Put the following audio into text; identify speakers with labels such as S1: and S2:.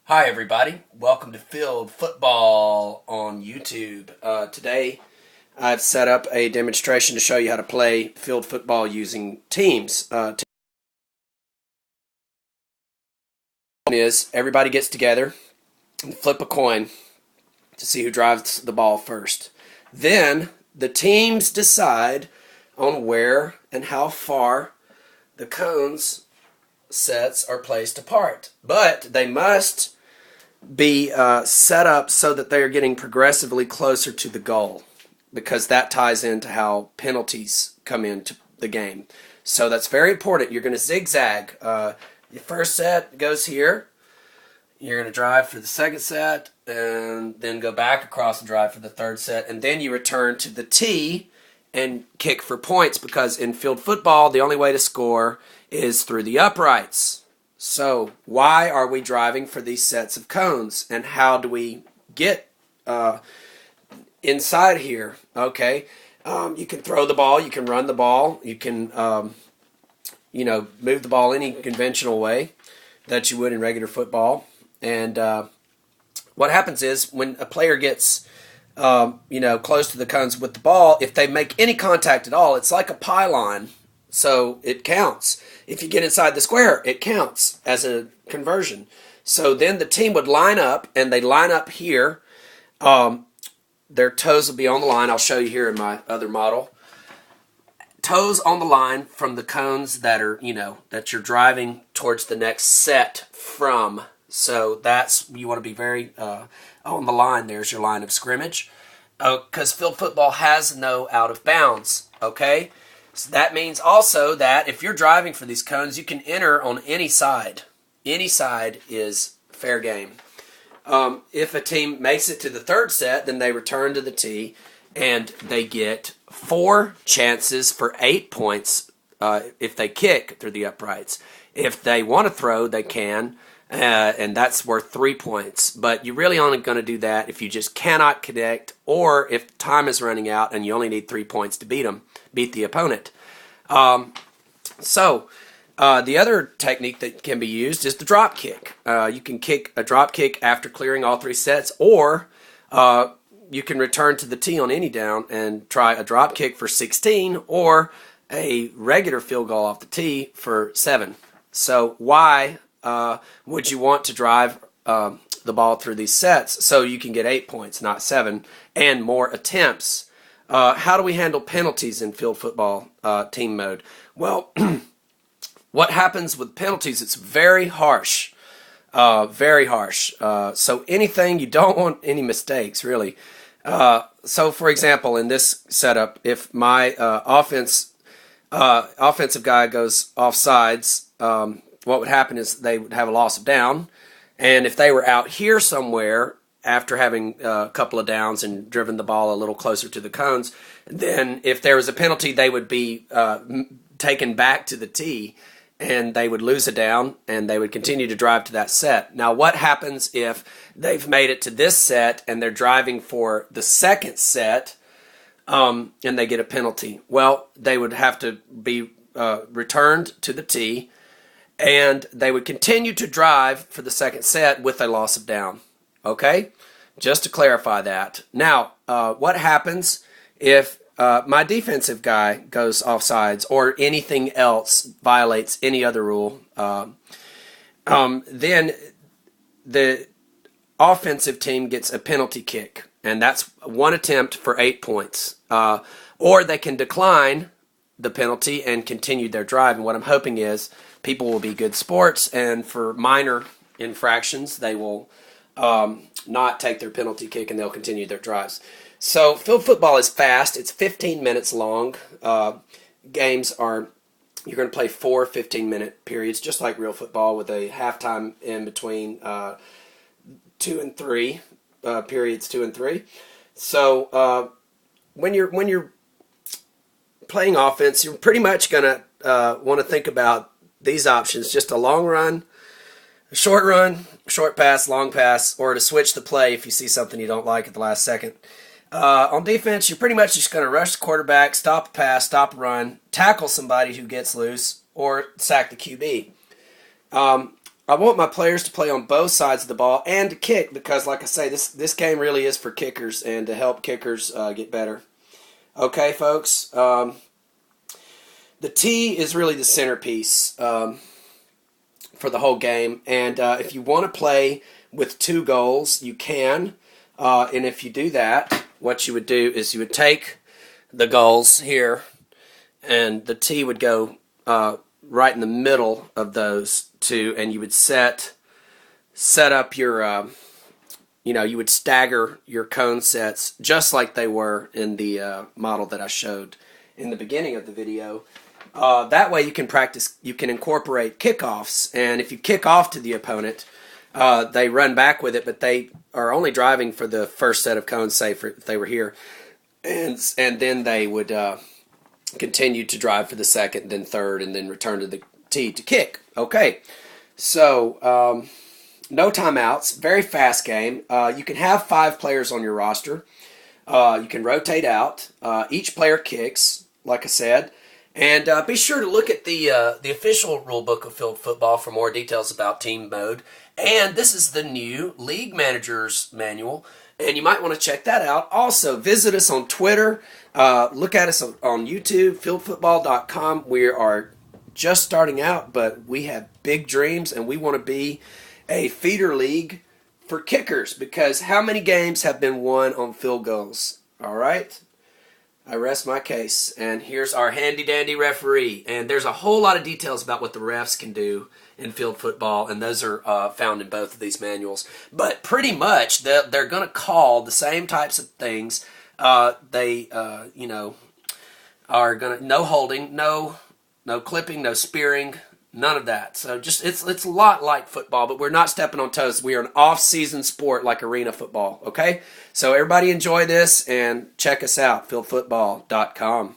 S1: Hi everybody, welcome to Field Football on YouTube. Today I've set up a demonstration to show you how to play field football using teams. Is everybody gets together and flip a coin to see who drives the ball first. Then the teams decide on where and how far the cones sets are placed apart. But they must be set up so that they are getting progressively closer to the goal, because that ties into how penalties come into the game. So that's very important. You're going to zigzag. Your first set goes here. You're going to drive for the second set and then go back across and drive for the third set, and then you return to the tee and kick for points, because in field football the only way to score is through the uprights. So why are we driving for these sets of cones, and how do we get inside here? Okay, you can throw the ball, you can run the ball, you can move the ball any conventional way that you would in regular football. And what happens is when a player gets close to the cones with the ball, if they make any contact at all, it's like a pylon. So it counts. If you get inside the square, it counts as a conversion. So then the team would line up, and they line up here. Their toes will be on the line. I'll show you here in my other model. Toes on the line from the cones that are, that you're driving towards the next set from. So that's, you want to be very on the line. There's your line of scrimmage. Because field football has no out of bounds. Okay? So that means also that if you're driving for these cones, you can enter on any side. Any side is fair game. If a team makes it to the third set, then they return to the tee, and they get 4 chances for 8 points if they kick through the uprights. If they want to throw, they can, and that's worth 3 points. But you're really only going to do that if you just cannot connect, or if time is running out and you only need 3 points to beat the opponent. The other technique that can be used is the drop kick. You can kick a drop kick after clearing all 3 sets, or you can return to the tee on any down and try a drop kick for 16, or a regular field goal off the tee for 7. So why would you want to drive the ball through these sets? So you can get 8 points, not 7, and more attempts. How do we handle penalties in field football team mode? Well, what happens with penalties, it's very harsh. Very harsh. So anything, you don't want any mistakes, really. So, for example, in this setup, if my offensive guy goes offsides, what would happen is they would have a loss of down. And if they were out here somewhere after having a couple of downs and driven the ball a little closer to the cones, then if there was a penalty, they would be taken back to the tee, and they would lose a down, and they would continue to drive to that set. Now, what happens if they've made it to this set and they're driving for the second set and they get a penalty? Well, they would have to be returned to the tee, and they would continue to drive for the second set with a loss of down. Okay? Just to clarify that. Now, what happens if my defensive guy goes offsides, or anything else violates any other rule? Then the offensive team gets a penalty kick, and that's 1 attempt for 8 points. Or they can decline the penalty and continue their drive. And what I'm hoping is people will be good sports, and for minor infractions, they will not take their penalty kick, and they'll continue their drives. So field football is fast. It's 15 minutes long. Games are, you're going to play 4 15-minute periods, just like real football, with a halftime in between 2 and 3, periods 2 and 3. So when you're playing offense, you're pretty much going to want to think about these options: just a long run, short pass, long pass, or to switch the play if you see something you don't like at the last second. On defense, you're pretty much just going to rush the quarterback, stop a pass, stop a run, tackle somebody who gets loose, or sack the QB. I want my players to play on both sides of the ball and to kick because, like I say, this game really is for kickers and to help kickers get better. Okay, folks. The tee is really the centerpiece for the whole game. And if you want to play with 2 goals, you can. And if you do that, what you would do is you would take the goals here, and the tee would go right in the middle of those 2, and you would set up your, you would stagger your cone sets just like they were in the model that I showed in the beginning of the video. That way you can practice, you can incorporate kickoffs, and if you kick off to the opponent, they run back with it, but they are only driving for the first set of cones, say if they were here, and then they would continue to drive for the second, then third, and then return to the tee to kick. Okay, so no timeouts, very fast game. You can have 5 players on your roster. You can rotate out. Each player kicks, like I said. And be sure to look at the official rule book of field football for more details about team mode. And this is the new League Manager's Manual, and you might want to check that out. Also, visit us on Twitter. Look at us on YouTube, fieldfootball.com. We are just starting out, but we have big dreams, and we want to be a feeder league for kickers because how many games have been won on field goals? All right? I rest my case, and here's our handy-dandy referee. And there's a whole lot of details about what the refs can do in field football, and those are found in both of these manuals. But pretty much, they're going to call the same types of things. They are going to no holding, no clipping, no spearing, none of that. So just it's a lot like football, but we're not stepping on toes. We are an off-season sport like arena football, okay? So everybody enjoy this and check us out, fieldfootball.com.